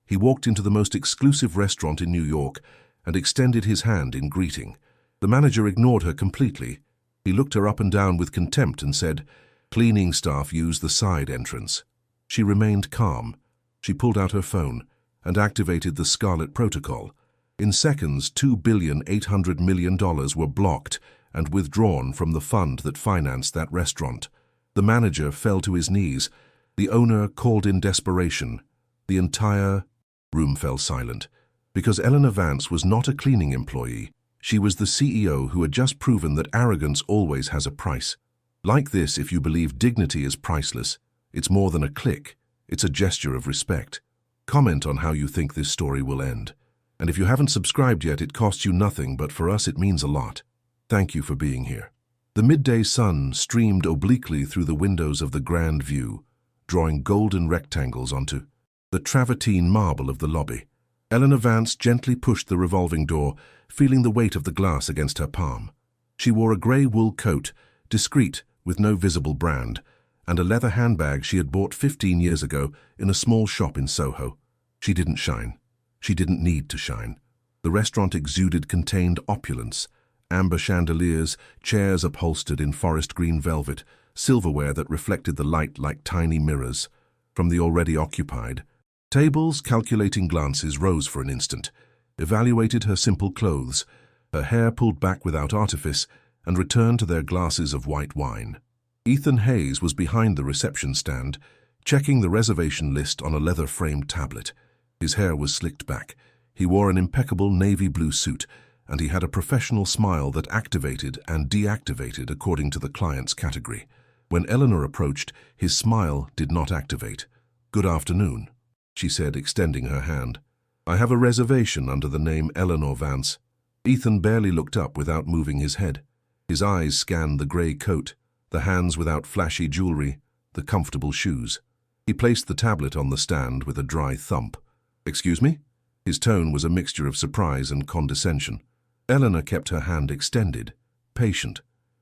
He walked into the most exclusive restaurant in New York and extended his hand in greeting. The manager ignored her completely. He looked her up and down with contempt and said, "Cleaning staff use the side entrance." She remained calm. She pulled out her phone and activated the Scarlet Protocol. In seconds, $2,800,000,000 were blocked and withdrawn from the fund that financed that restaurant. The manager fell to his knees. The owner called in desperation. The entire room fell silent, because Eleanor Vance was not a cleaning employee. She was the CEO who had just proven that arrogance always has a price. Like this, if you believe dignity is priceless, it's more than a click, it's a gesture of respect. Comment on how you think this story will end. And if you haven't subscribed yet, it costs you nothing, but for us it means a lot. Thank you for being here. The midday sun streamed obliquely through the windows of the grand view, drawing golden rectangles onto the travertine marble of the lobby. Eleanor Vance gently pushed the revolving door, feeling the weight of the glass against her palm. She wore a grey wool coat, discreet, with no visible brand, and a leather handbag she had bought 15 years ago in a small shop in Soho. She didn't shine. She didn't need to shine. The restaurant exuded contained opulence, amber chandeliers, chairs upholstered in forest green velvet, silverware that reflected the light like tiny mirrors. From the already occupied tables, calculating glances rose for an instant, evaluated her simple clothes, her hair pulled back without artifice, and returned to their glasses of white wine. Ethan Hayes was behind the reception stand, checking the reservation list on a leather-framed tablet. His hair was slicked back. He wore an impeccable navy blue suit, and he had a professional smile that activated and deactivated according to the client's category. When Eleanor approached, his smile did not activate. "Good afternoon," she said, extending her hand. "I have a reservation under the name Eleanor Vance." Ethan barely looked up without moving his head. His eyes scanned the grey coat, the hands without flashy jewelry, the comfortable shoes. He placed the tablet on the stand with a dry thump. "Excuse me?" His tone was a mixture of surprise and condescension. Eleanor kept her hand extended, patient.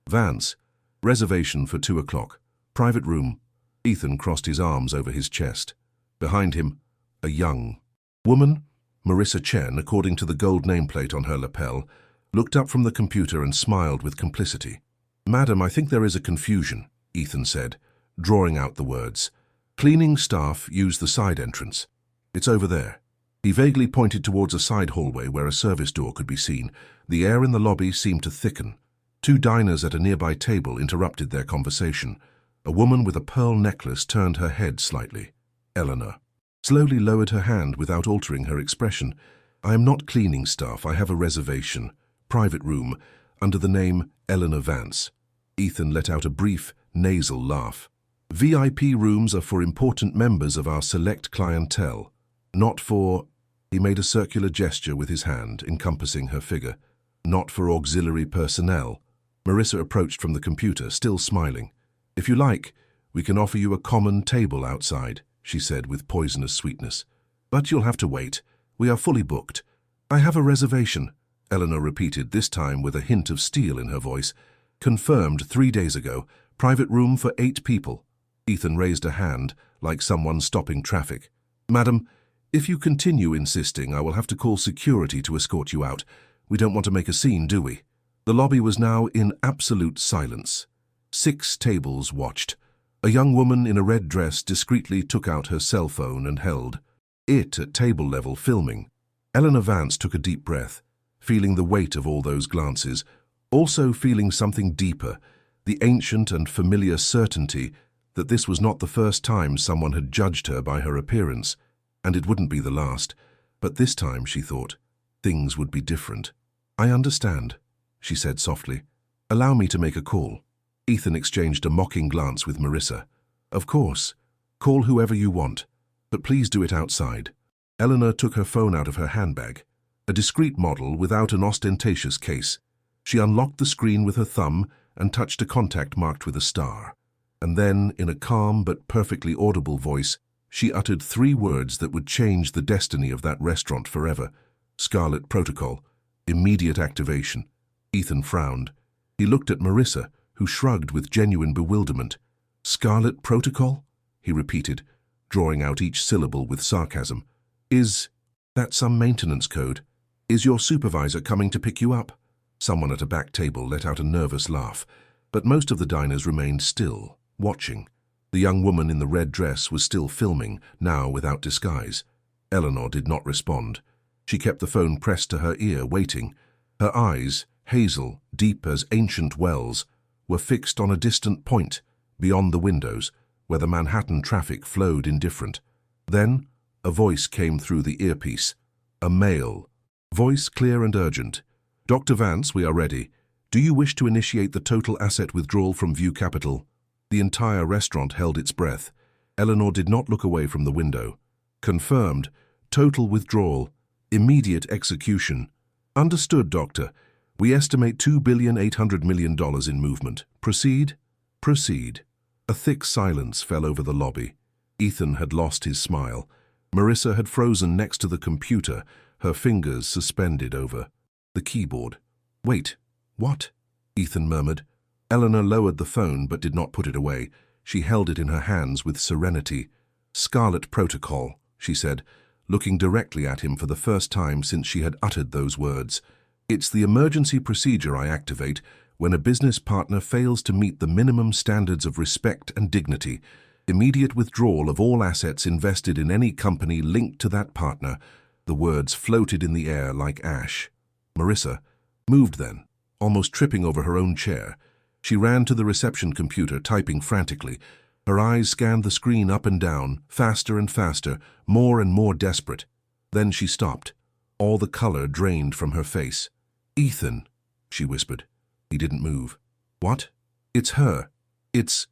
"Vance, reservation for 2 o'clock. Private room." Ethan crossed his arms over his chest. Behind him, a young woman, Marissa Chen, according to the gold nameplate on her lapel, looked up from the computer and smiled with complicity. "Madam, I think there is a confusion," Ethan said, drawing out the words. "Cleaning staff use the side entrance. It's over there." He vaguely pointed towards a side hallway where a service door could be seen. The air in the lobby seemed to thicken. 2 diners at a nearby table interrupted their conversation. A woman with a pearl necklace turned her head slightly. Eleanor slowly lowered her hand without altering her expression. "I am not cleaning staff. I have a reservation. Private room, under the name Eleanor Vance." Ethan let out a brief, nasal laugh. "VIP rooms are for important members of our select clientele, not for—" He made a circular gesture with his hand, encompassing her figure. "Not for auxiliary personnel." Marissa approached from the computer, still smiling. "If you like, we can offer you a common table outside," she said with poisonous sweetness. "But you'll have to wait. We are fully booked." "I have a reservation," Eleanor repeated, this time with a hint of steel in her voice. "Confirmed 3 days ago. Private room for 8 people." Ethan raised a hand, like someone stopping traffic. "Madam, if you continue insisting, I will have to call security to escort you out. We don't want to make a scene, do we?" The lobby was now in absolute silence. 6 tables watched. A young woman in a red dress discreetly took out her cell phone and held it at table level, filming. Eleanor Vance took a deep breath, feeling the weight of all those glances, also feeling something deeper, the ancient and familiar certainty that this was not the first time someone had judged her by her appearance, and it wouldn't be the last. But this time, she thought, things would be different. "I understand," she said softly. "Allow me to make a call." Ethan exchanged a mocking glance with Marissa. "Of course. Call whoever you want, but please do it outside." Eleanor took her phone out of her handbag, a discreet model without an ostentatious case. She unlocked the screen with her thumb and touched a contact marked with a star. And then, in a calm but perfectly audible voice, she uttered 3 words that would change the destiny of that restaurant forever. "Scarlet Protocol. Immediate activation." Ethan frowned. He looked at Marissa, who shrugged with genuine bewilderment. "Scarlet Protocol?" he repeated, drawing out each syllable with sarcasm. Is that some maintenance code? Is your supervisor coming to pick you up? Someone at a back table let out a nervous laugh, but most of the diners remained still, watching. The young woman in the red dress was still filming, now without disguise. Eleanor did not respond. She kept the phone pressed to her ear, waiting. Her eyes, hazel, deep as ancient wells, were fixed on a distant point, beyond the windows, where the Manhattan traffic flowed indifferent. Then, a voice came through the earpiece. A male voice, clear and urgent. "Dr. Vance, we are ready. Do you wish to initiate the total asset withdrawal from View Capital?" The entire restaurant held its breath. Eleanor did not look away from the window. "Confirmed. Total withdrawal. Immediate execution." "Understood, Doctor. We estimate $2,800,000,000 in movement. Proceed?" "Proceed." A thick silence fell over the lobby. Ethan had lost his smile. Marissa had frozen next to the computer, her fingers suspended over the keyboard. "Wait, what?" Ethan murmured. Eleanor lowered the phone but did not put it away. She held it in her hands with serenity. "Scarlet Protocol," she said, looking directly at him for the first time since she had uttered those words. "It's the emergency procedure I activate when a business partner fails to meet the minimum standards of respect and dignity. Immediate withdrawal of all assets invested in any company linked to that partner." The words floated in the air like ash. Marissa moved then, almost tripping over her own chair. She ran to the reception computer, typing frantically. Her eyes scanned the screen up and down, faster and faster, more and more desperate. Then she stopped. All the color drained from her face. "Ethan," she whispered. He didn't move. "What?" "It's her. It's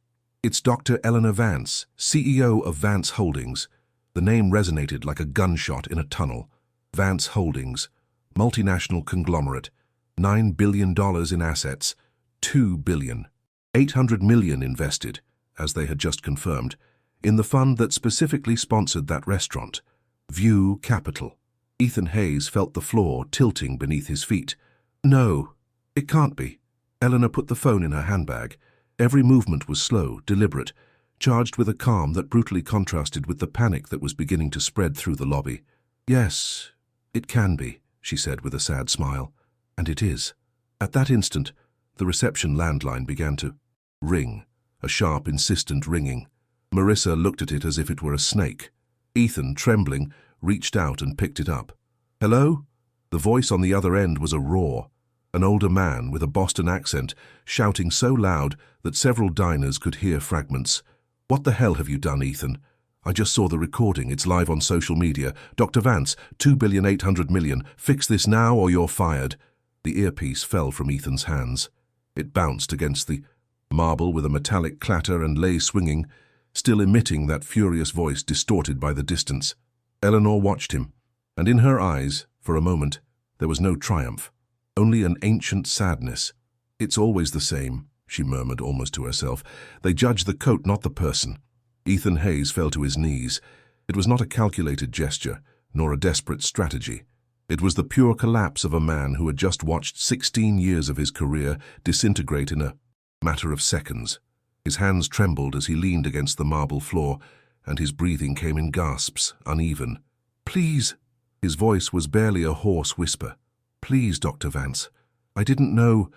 Dr. Eleanor Vance, CEO of Vance Holdings." The name resonated like a gunshot in a tunnel. Vance Holdings, multinational conglomerate, $9 billion in assets, $2 billion, $800 million invested, as they had just confirmed, in the fund that specifically sponsored that restaurant, View Capital. Ethan Hayes felt the floor tilting beneath his feet. "No, it can't be." Eleanor put the phone in her handbag. Every movement was slow, deliberate, charged with a calm that brutally contrasted with the panic that was beginning to spread through the lobby. "Yes, it can be," she said with a sad smile. "And it is." At that instant, the reception landline began to ring, a sharp, insistent ringing. Marissa looked at it as if it were a snake. Ethan, trembling, reached out and picked it up. "Hello?" The voice on the other end was a roar. An older man with a Boston accent, shouting so loud that several diners could hear fragments. "What the hell have you done, Ethan? I just saw the recording. It's live on social media. Dr. Vance, $2,800,000,000. Fix this now or you're fired." The earpiece fell from Ethan's hands. It bounced against the marble with a metallic clatter and lay swinging, still emitting that furious voice distorted by the distance. Eleanor watched him, and in her eyes, for a moment, there was no triumph, only an ancient sadness. "It's always the same," she murmured almost to herself. "They judge the coat, not the person." Ethan Hayes fell to his knees. It was not a calculated gesture, nor a desperate strategy. It was the pure collapse of a man who had just watched 16 years of his career disintegrate in a matter of seconds. His hands trembled as he leaned against the marble floor, and his breathing came in gasps, uneven. "Please." His voice was barely a hoarse whisper. "Please, Dr. Vance. I didn't know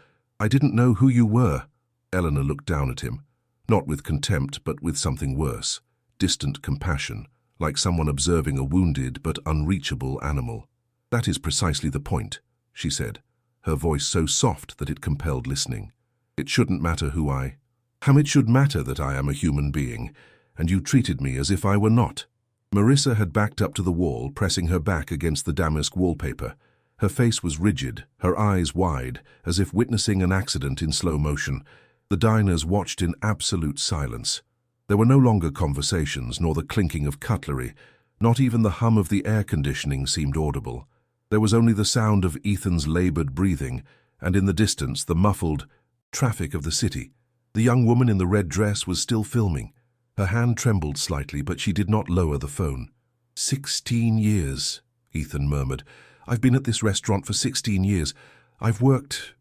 who you were." Eleanor looked down at him, not with contempt, but with something worse, distant compassion, like someone observing a wounded but unreachable animal. "That is precisely the point," she said, her voice so soft that it compelled listening. "It shouldn't matter who I am. It should matter that I am a human being, and you treated me as if I were not." Marissa had backed up to the wall, pressing her back against the damask wallpaper. Her face was rigid, her eyes wide, as if witnessing an accident in slow motion. The diners watched in absolute silence. There were no longer conversations, nor the clinking of cutlery. Not even the hum of the air conditioning seemed audible. There was only the sound of Ethan's labored breathing, and in the distance the muffled traffic of the city. The young woman in the red dress was still filming. Her hand trembled slightly, but she did not lower the phone. 16 years, Ethan murmured. "I've been at this restaurant for 16 years. I've worked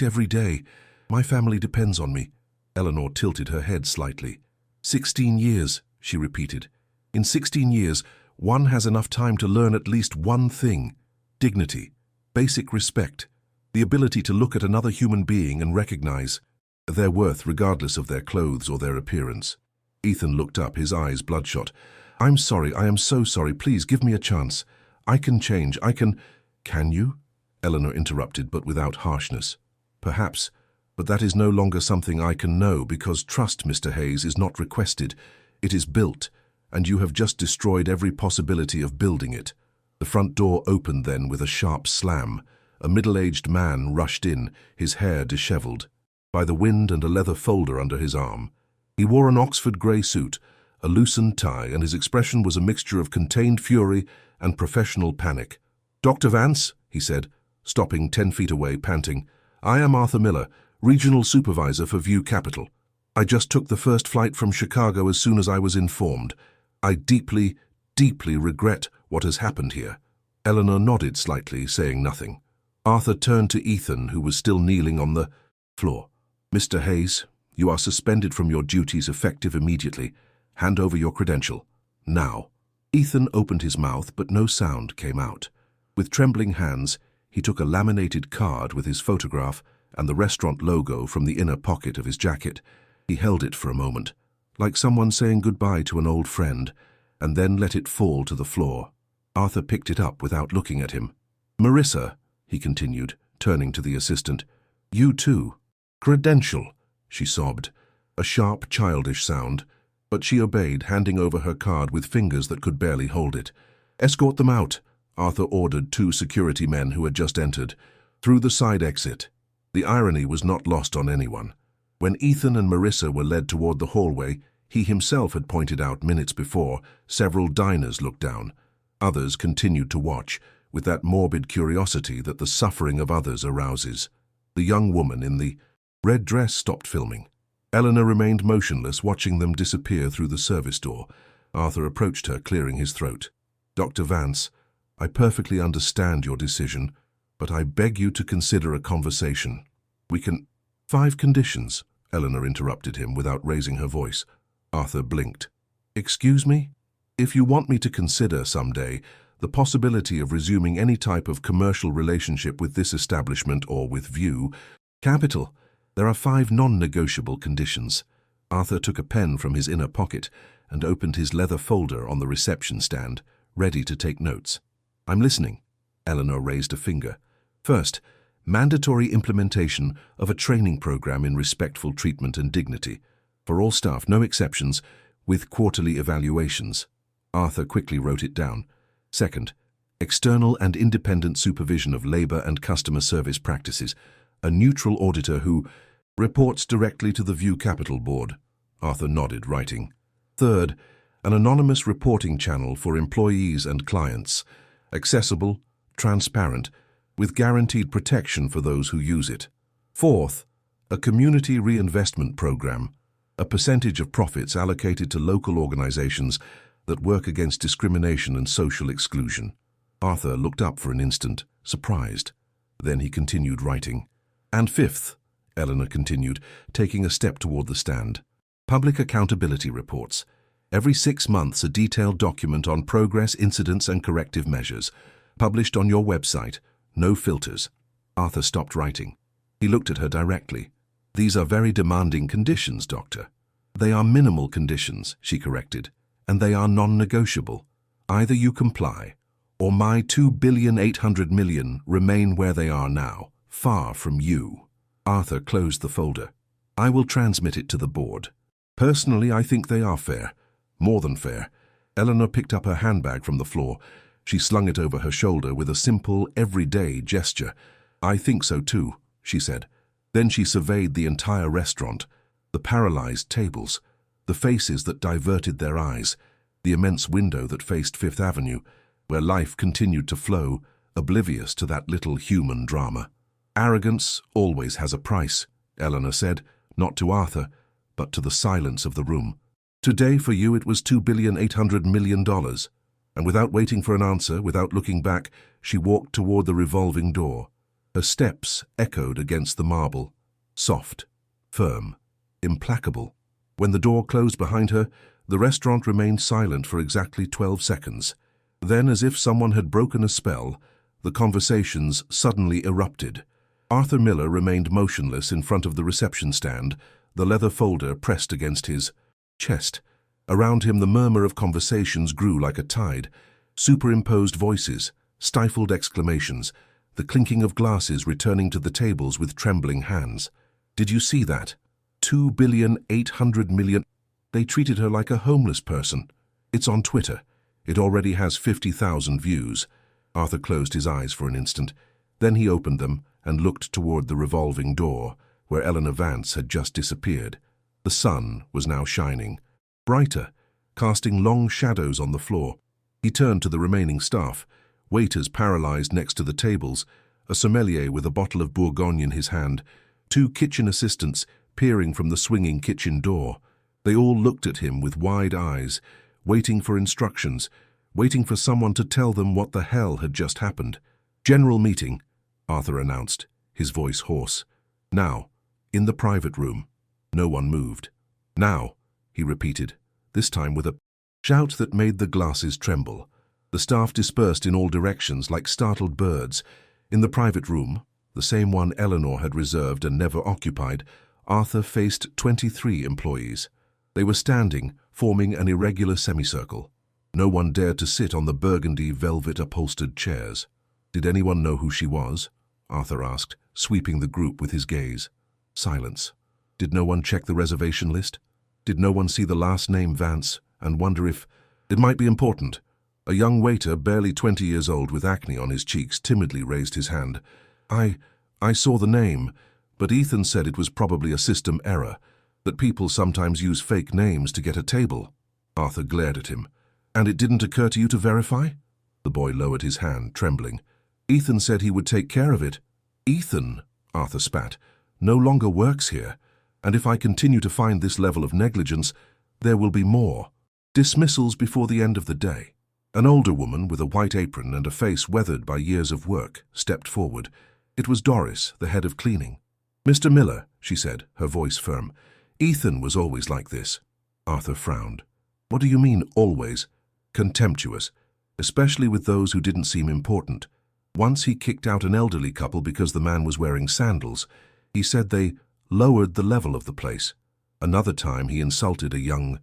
every day. My family depends on me." Eleanor tilted her head slightly. 16 years, she repeated. "In 16 years, one has enough time to learn at least one thing: dignity, basic respect, the ability to look at another human being and recognize their worth regardless of their clothes or their appearance. Ethan looked up, his eyes bloodshot. "I'm sorry, I am so sorry. Please give me a chance. I can change, I can—" "Can you?" Eleanor interrupted, but without harshness. "Perhaps, but that is no longer something I can know, because trust, Mr. Hayes, is not requested. It is built, and you have just destroyed every possibility of building it." The front door opened then with a sharp slam. A middle-aged man rushed in, his hair disheveled by the wind and a leather folder under his arm. He wore an Oxford grey suit, a loosened tie, and his expression was a mixture of contained fury and professional panic. "Dr. Vance," he said, stopping 10 feet away, panting, "I am Arthur Miller, Regional Supervisor for View Capital. I just took the first flight from Chicago as soon as I was informed. I deeply, deeply regret what has happened here." Eleanor nodded slightly, saying nothing. Arthur turned to Ethan, who was still kneeling on the floor. "Mr. Hayes, you are suspended from your duties effective immediately. Hand over your credential. Now." Ethan opened his mouth, but no sound came out. With trembling hands, he took a laminated card with his photograph and the restaurant logo from the inner pocket of his jacket. He held it for a moment, like someone saying goodbye to an old friend, and then let it fall to the floor. Arthur picked it up without looking at him. "Marissa," he continued, turning to the assistant, "you too." "Credential," she sobbed, a sharp, childish sound, but she obeyed, handing over her card with fingers that could barely hold it. "Escort them out," Arthur ordered 2 security men who had just entered, "through the side exit." The irony was not lost on anyone. When Ethan and Marissa were led toward the hallway, he himself had pointed out minutes before, several diners looked down. Others continued to watch, with that morbid curiosity that the suffering of others arouses. The young woman in the red dress stopped filming. Eleanor remained motionless, watching them disappear through the service door. Arthur approached her, clearing his throat. "Dr. Vance, I perfectly understand your decision, but I beg you to consider a conversation. We can—" "5 conditions," Eleanor interrupted him without raising her voice. Arthur blinked. "Excuse me? If you want me to consider someday the possibility of resuming any type of commercial relationship with this establishment or with View Capital, there are 5 non-negotiable conditions." Arthur took a pen from his inner pocket and opened his leather folder on the reception stand, ready to take notes. "I'm listening." Eleanor raised a finger. "First, mandatory implementation of a training program in respectful treatment and dignity, for all staff, no exceptions, with quarterly evaluations." Arthur quickly wrote it down. "Second, external and independent supervision of labor and customer service practices, a neutral auditor who reports directly to the View Capital Board." Arthur nodded, writing. "Third, an anonymous reporting channel for employees and clients, accessible, transparent, with guaranteed protection for those who use it. Fourth, a community reinvestment program, a percentage of profits allocated to local organizations that work against discrimination and social exclusion." Arthur looked up for an instant, surprised. Then he continued writing. "And fifth," Eleanor continued, taking a step toward the stand, "public accountability reports. Every 6 months, a detailed document on progress, incidents, and corrective measures, published on your website. No filters." Arthur stopped writing. He looked at her directly. "These are very demanding conditions, Doctor." "They are minimal conditions," she corrected, "and they are non-negotiable. Either you comply, or my $2,800,000,000 remain where they are now, far from you." Arthur closed the folder. "I will transmit it to the board. Personally, I think they are fair. More than fair." Eleanor picked up her handbag from the floor. She slung it over her shoulder with a simple, everyday gesture. "I think so too," she said. Then she surveyed the entire restaurant, the paralyzed tables, the faces that diverted their eyes, the immense window that faced Fifth Avenue, where life continued to flow, oblivious to that little human drama. "Arrogance always has a price," Eleanor said, not to Arthur, but to the silence of the room. "Today for you it was $2,800,000,000. And without waiting for an answer, without looking back, she walked toward the revolving door. Her steps echoed against the marble, soft, firm, implacable. When the door closed behind her, the restaurant remained silent for exactly 12 seconds. Then, as if someone had broken a spell, the conversations suddenly erupted. Arthur Miller remained motionless in front of the reception stand, the leather folder pressed against his chest. Around him the murmur of conversations grew like a tide. Superimposed voices, stifled exclamations, the clinking of glasses returning to the tables with trembling hands. "Did you see that? 2,800,000,000. They treated her like a homeless person. It's on Twitter. It already has 50,000 views." Arthur closed his eyes for an instant. Then he opened them and looked toward the revolving door, where Eleanor Vance had just disappeared. The sun was now shining, brighter, casting long shadows on the floor. He turned to the remaining staff, waiters paralyzed next to the tables, a sommelier with a bottle of Bourgogne in his hand, 2 kitchen assistants peering from the swinging kitchen door. They all looked at him with wide eyes, waiting for instructions, waiting for someone to tell them what the hell had just happened. "General meeting," Arthur announced, his voice hoarse. "Now, in the private room." No one moved. "Now," he repeated, this time with a shout that made the glasses tremble. The staff dispersed in all directions like startled birds. In the private room, the same one Eleanor had reserved and never occupied, Arthur faced 23 employees. They were standing, forming an irregular semicircle. No one dared to sit on the burgundy velvet-upholstered chairs. "Did anyone know who she was?" Arthur asked, sweeping the group with his gaze. Silence. Did no one check the reservation list? Did no one see the last name Vance and wonder if it might be important? A young waiter, barely 20 years old with acne on his cheeks, timidly raised his hand. I saw the name, but Ethan said it was probably a system error, that people sometimes use fake names to get a table." Arthur glared at him. "And it didn't occur to you to verify?" The boy lowered his hand, trembling. "Ethan said he would take care of it." "Ethan," Arthur spat, "no longer works here, and if I continue to find this level of negligence, there will be more. Dismissals before the end of the day." An older woman with a white apron and a face weathered by years of work stepped forward. It was Doris, the head of cleaning. "Mr. Miller," she said, her voice firm, "Ethan was always like this." Arthur frowned. "What do you mean, always?" "Contemptuous, especially with those who didn't seem important. Once he kicked out an elderly couple because the man was wearing sandals. He said they lowered the level of the place. Another time he insulted a young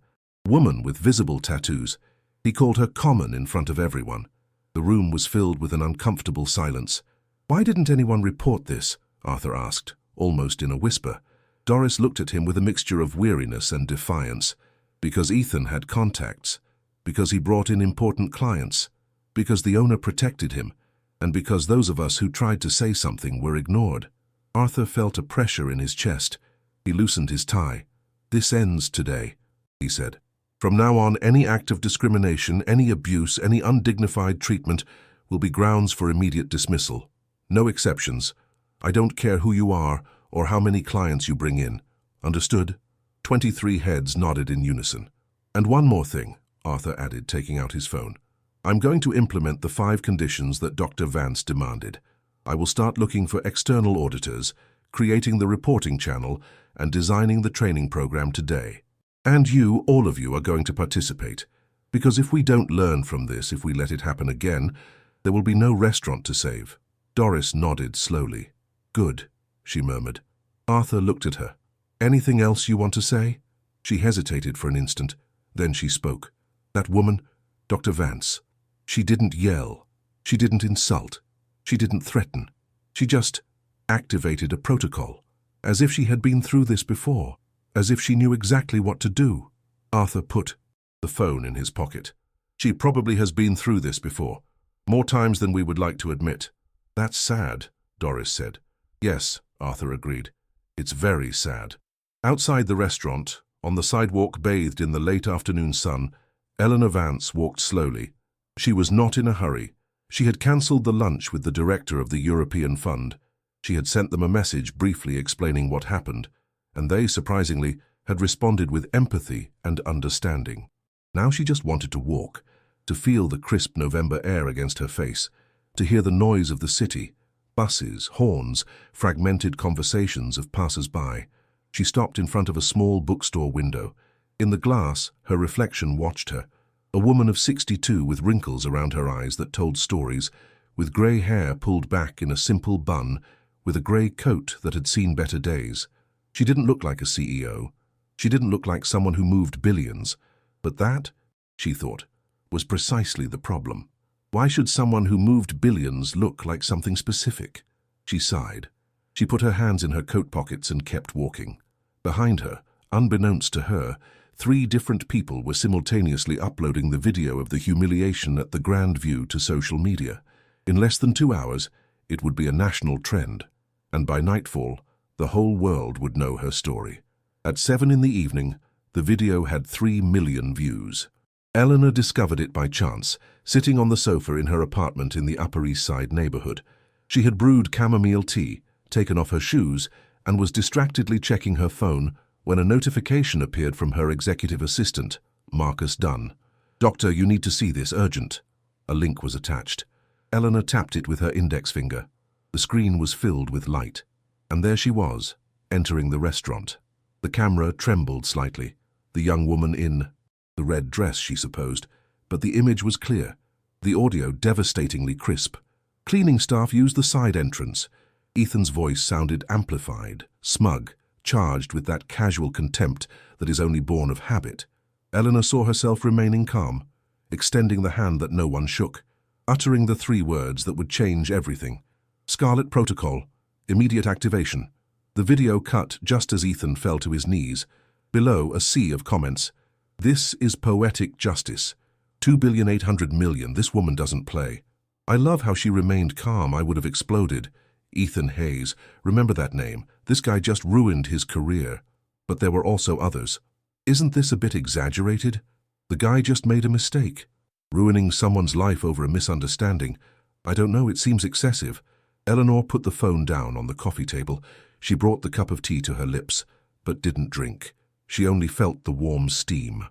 woman with visible tattoos. He called her common in front of everyone. The room was filled with an uncomfortable silence. "Why didn't anyone report this?" Arthur asked, almost in a whisper. Doris looked at him with a mixture of weariness and defiance. Because Ethan had contacts, because he brought in important clients, because the owner protected him, and because those of us who tried to say something were ignored. Arthur felt a pressure in his chest. He loosened his tie. "This ends today," he said. "From now on, any act of discrimination, any abuse, any undignified treatment will be grounds for immediate dismissal. No exceptions. I don't care who you are or how many clients you bring in. Understood?" 23 heads nodded in unison. "And one more thing," Arthur added, taking out his phone. "I'm going to implement the 5 conditions that Dr. Vance demanded. I will start looking for external auditors, creating the reporting channel, and designing the training program today. And you, all of you, are going to participate. Because if we don't learn from this, if we let it happen again, there will be no restaurant to save." Doris nodded slowly. "Good," she murmured. Arthur looked at her. "Anything else you want to say?" She hesitated for an instant. Then she spoke. "That woman, Dr. Vance, she didn't yell. She didn't insult. She didn't threaten. She just activated a protocol, as if she had been through this before, as if she knew exactly what to do." Arthur put the phone in his pocket. "She probably has been through this before, more times than we would like to admit." "That's sad," Doris said. "Yes," Arthur agreed. "It's very sad." Outside the restaurant, on the sidewalk bathed in the late afternoon sun, Eleanor Vance walked slowly. She was not in a hurry. She had cancelled the lunch with the director of the European Fund. She had sent them a message briefly explaining what happened, and they, surprisingly, had responded with empathy and understanding. Now she just wanted to walk, to feel the crisp November air against her face, to hear the noise of the city, buses, horns, fragmented conversations of passers-by. She stopped in front of a small bookstore window. In the glass, her reflection watched her. A woman of 62 with wrinkles around her eyes that told stories, with grey hair pulled back in a simple bun, with a grey coat that had seen better days. She didn't look like a CEO. She didn't look like someone who moved billions. But that, she thought, was precisely the problem. Why should someone who moved billions look like something specific? She sighed. She put her hands in her coat pockets and kept walking. Behind her, unbeknownst to her, 3 different people were simultaneously uploading the video of the humiliation at the Grand View to social media. In less than 2 hours, it would be a national trend, and by nightfall, the whole world would know her story. At 7 in the evening, the video had 3 million views. Eleanor discovered it by chance, sitting on the sofa in her apartment in the Upper East Side neighborhood. She had brewed chamomile tea, taken off her shoes, and was distractedly checking her phone when a notification appeared from her executive assistant, Marcus Dunn. "Doctor, you need to see this, urgent." A link was attached. Eleanor tapped it with her index finger. The screen was filled with light. And there she was, entering the restaurant. The camera trembled slightly. The young woman in the red dress, she supposed, but the image was clear. The audio devastatingly crisp. Cleaning staff used the side entrance. Ethan's voice sounded amplified, smug, charged with that casual contempt that is only born of habit. Eleanor saw herself remaining calm, extending the hand that no one shook, uttering the 3 words that would change everything. Scarlet Protocol, immediate activation. The video cut just as Ethan fell to his knees. Below, a sea of comments. "This is poetic justice. 2,800,000,000, this woman doesn't play. I love how she remained calm, I would have exploded. Ethan Hayes, remember that name. This guy just ruined his career." But there were also others. "Isn't this a bit exaggerated? The guy just made a mistake. Ruining someone's life over a misunderstanding. I don't know, it seems excessive." Eleanor put the phone down on the coffee table. She brought the cup of tea to her lips, but didn't drink. She only felt the warm steam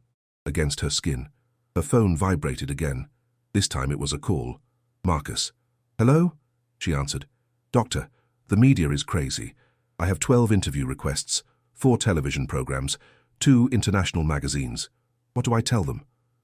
against her skin. Her phone vibrated again. This time it was a call. "Marcus." "Hello?" she answered. "Doctor, the media is crazy. I have 12 interview requests, 4 television programs, 2 international magazines. What do I tell them?"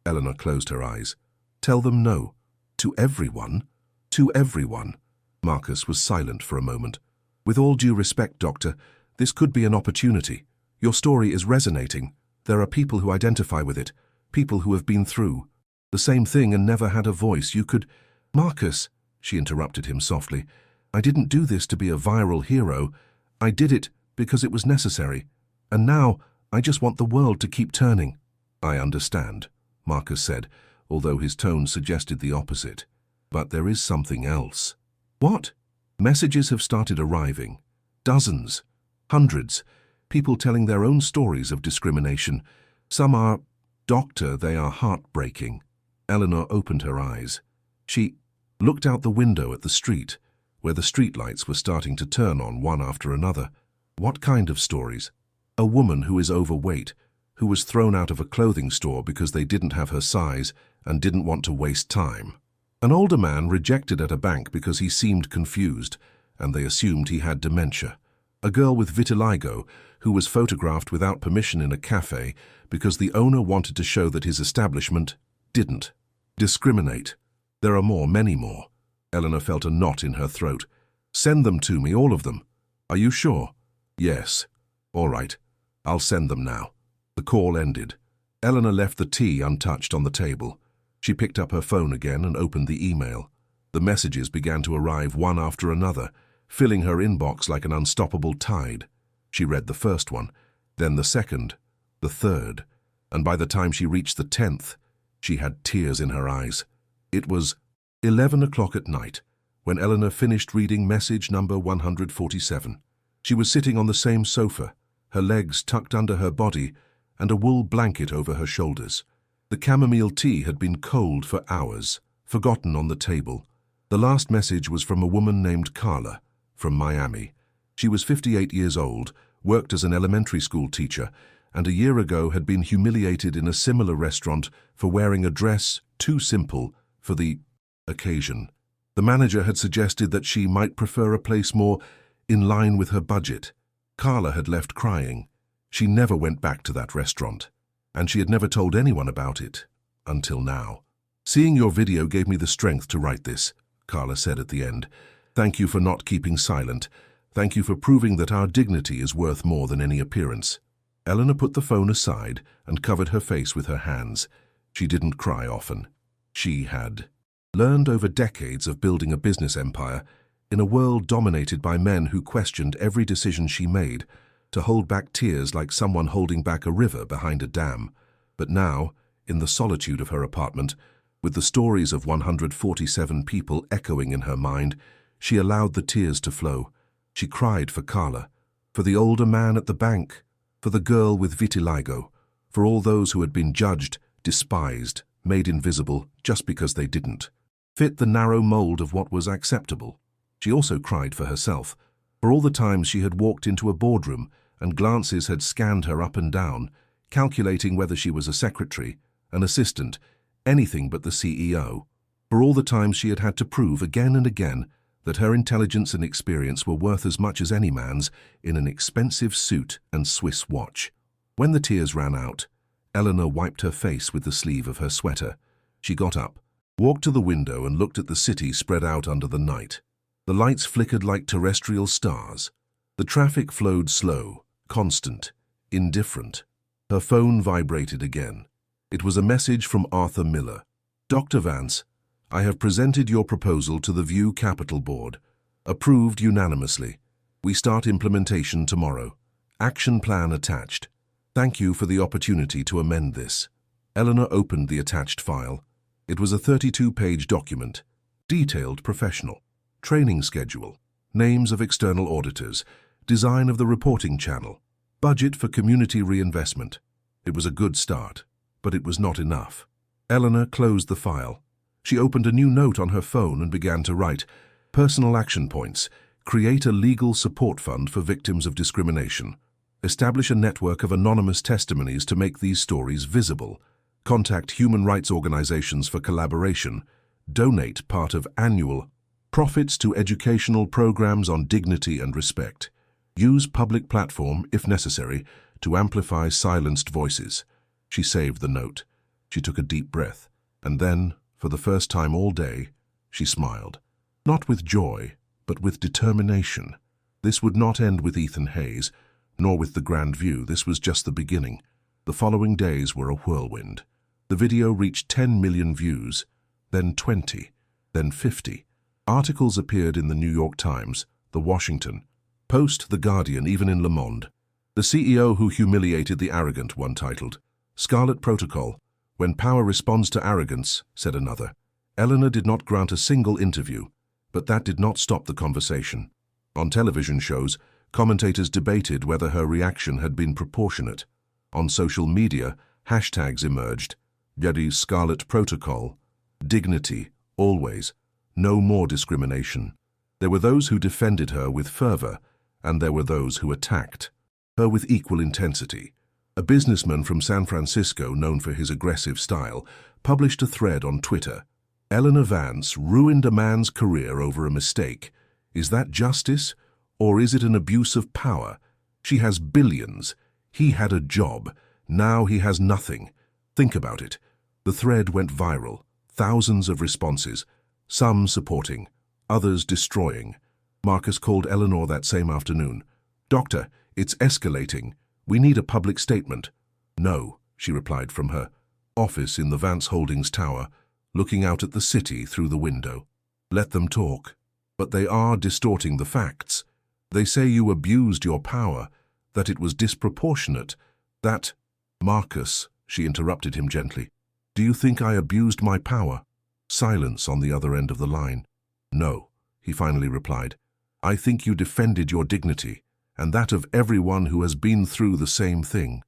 Eleanor closed her eyes. "Tell them no. To everyone? To everyone." Marcus was silent for a moment. "With all due respect, Doctor, this could be an opportunity. Your story is resonating. There are people who identify with it, people who have been through the same thing and never had a voice. You could—" "Marcus," she interrupted him softly, "I didn't do this to be a viral hero. I did it because it was necessary. And now I just want the world to keep turning." "I understand," Marcus said, although his tone suggested the opposite. "But there is something else." "What?" "Messages have started arriving. Dozens. Hundreds. People telling their own stories of discrimination. Some are— Doctor, they are heartbreaking." Eleanor opened her eyes. She looked out the window at the street, where the streetlights were starting to turn on one after another. "What kind of stories?" "A woman who is overweight, who was thrown out of a clothing store because they didn't have her size and didn't want to waste time. An older man rejected at a bank because he seemed confused, and they assumed he had dementia. A girl with vitiligo who was photographed without permission in a cafe because the owner wanted to show that his establishment didn't discriminate. There are more, many more." Eleanor felt a knot in her throat. "Send them to me, all of them." "Are you sure?" "Yes." "All right. I'll send them now." The call ended. Eleanor left the tea untouched on the table. She picked up her phone again and opened the email. The messages began to arrive one after another, filling her inbox like an unstoppable tide. She read the first one, then the second, the third, and by the time she reached the 10th, she had tears in her eyes. It was 11 o'clock at night when Eleanor finished reading message number 147. She was sitting on the same sofa, her legs tucked under her body and a wool blanket over her shoulders. The chamomile tea had been cold for hours, forgotten on the table. The last message was from a woman named Carla, from Miami. She was 58 years old, worked as an elementary school teacher, and a year ago had been humiliated in a similar restaurant for wearing a dress too simple for the occasion. The manager had suggested that she might prefer a place more in line with her budget. Carla had left crying. She never went back to that restaurant, and she had never told anyone about it until now. Seeing your video gave me the strength to write this, Carla said at the end. Thank you for not keeping silent. Thank you for proving that our dignity is worth more than any appearance. Eleanor put the phone aside and covered her face with her hands. She didn't cry often. She had learned over decades of building a business empire in a world dominated by men who questioned every decision she made, to hold back tears like someone holding back a river behind a dam. But now, in the solitude of her apartment, with the stories of 147 people echoing in her mind, she allowed the tears to flow. She cried for Carla, for the older man at the bank, for the girl with vitiligo, for all those who had been judged, despised, made invisible just because they didn't fit the narrow mold of what was acceptable. She also cried for herself, for all the times she had walked into a boardroom and glances had scanned her up and down, calculating whether she was a secretary, an assistant, anything but the CEO, for all the times she had to prove again and again that her intelligence and experience were worth as much as any man's in an expensive suit and Swiss watch. When the tears ran out, Eleanor wiped her face with the sleeve of her sweater. She got up, walked to the window and looked at the city spread out under the night. The lights flickered like terrestrial stars. The traffic flowed slow, constant, indifferent. Her phone vibrated again. It was a message from Arthur Miller. Dr. Vance, I have presented your proposal to the View Capital Board. Approved unanimously. We start implementation tomorrow. Action plan attached. Thank you for the opportunity to amend this. Eleanor opened the attached file. It was a 32-page document. Detailed, professional. Training schedule. Names of external auditors. Design of the reporting channel. Budget for community reinvestment. It was a good start, but it was not enough. Eleanor closed the file. She opened a new note on her phone and began to write, personal action points, create a legal support fund for victims of discrimination, establish a network of anonymous testimonies to make these stories visible, contact human rights organizations for collaboration, donate part of annual profits to educational programs on dignity and respect, use public platform, if necessary, to amplify silenced voices. She saved the note. She took a deep breath, and then, for the first time all day, she smiled. Not with joy, but with determination. This would not end with Ethan Hayes, nor with the Grand View. This was just the beginning. The following days were a whirlwind. The video reached 10 million views, then 20, then 50. Articles appeared in the New York Times, the Washington Post, the Guardian, even in Le Monde. The CEO who humiliated the arrogant, one titled. Scarlet Protocol. When power responds to arrogance, said another. Eleanor did not grant a single interview, but that did not stop the conversation. On television shows, commentators debated whether her reaction had been proportionate. On social media, hashtags emerged. Yadi's Scarlet Protocol. Dignity, always. No more discrimination. There were those who defended her with fervor, and there were those who attacked her with equal intensity. A businessman from San Francisco, known for his aggressive style, published a thread on Twitter. Eleanor Vance ruined a man's career over a mistake. Is that justice, or is it an abuse of power? She has billions. He had a job. Now he has nothing. Think about it. The thread went viral. Thousands of responses. Some supporting, others destroying. Marcus called Eleanor that same afternoon. Doctor, it's escalating. We need a public statement. No, she replied from her office in the Vance Holdings Tower, looking out at the city through the window. Let them talk. But they are distorting the facts. They say you abused your power, that it was disproportionate, that... Marcus, she interrupted him gently. Do you think I abused my power? Silence on the other end of the line. No, he finally replied. I think you defended your dignity, and that of everyone who has been through the same thing.